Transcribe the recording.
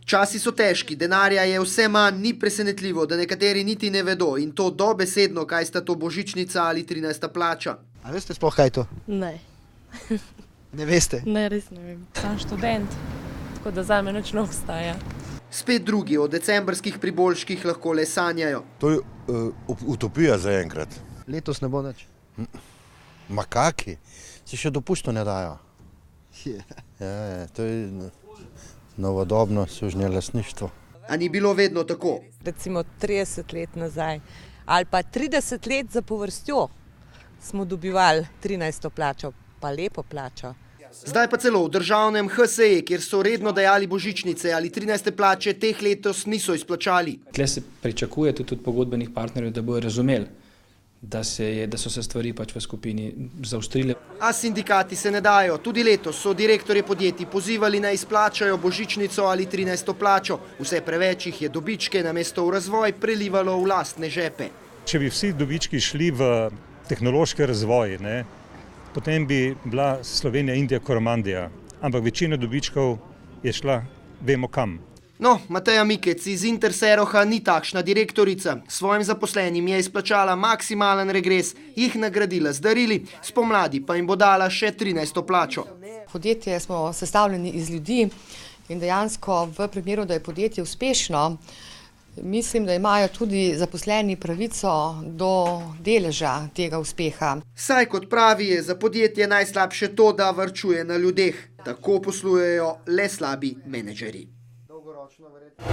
Časi so težki, denarja je vse manj, ni presenetljivo, da nekateri niti ne vedo in to dobesedno, kaj sta to božičnica ali 13. plača. A veste sploh, kaj je to? Ne. Ne veste? Ne, res ne vem. Sam študent, tako da zame nič ne obstaja. Spet drugi o decembrskih priboljških lahko le sanjajo. To je utopija zaenkrat. Letos ne bo nič. Ma kaki? Se še dopusto ne dajo. Ja, to je novodobno sužnjelastništvo. A ni bilo vedno tako? Recimo 30 let nazaj ali pa 30 let zapovrstjo smo dobivali 13. plačo, pa lepo plačo. Zdaj pa celo v državnem HSE, kjer so redno dajali božičnice ali 13. plače, teh letos niso izplačali. Tle se pričakuje tudi od pogodbenih partnerjev, da bojo razumeli, da so se stvari pač v skupini zaostrile. A sindikati se ne dajo. Tudi letos so direktorje podjetij pozivali naj izplačajo božičnico ali 13. plačo. Vse preveč jih je dobičke namesto v razvoj prelivalo v lastne žepe. Če bi vsi dobički šli v tehnološki razvoj, potem bi bila Slovenija, Indija, Koromandija. Ampak večina dobičkov je šla, vemo kam. No, Mateja Mikec iz Interseroha ni takšna direktorica. Svojim zaposlenim je izplačala maksimalen regres, jih nagradila z darili, spomladi pa jim bo dala še 13. plačo. Podjetje smo sestavljeni iz ljudi in dejansko v primeru, da je podjetje uspešno, mislim, da imajo tudi zaposleni pravico do deleža tega uspeha. Saj kot pravi, je za podjetje najslabše to, da varčuje na ljudeh. Tako poslujejo le slabi menedžerji. Dolgoročno verjetno.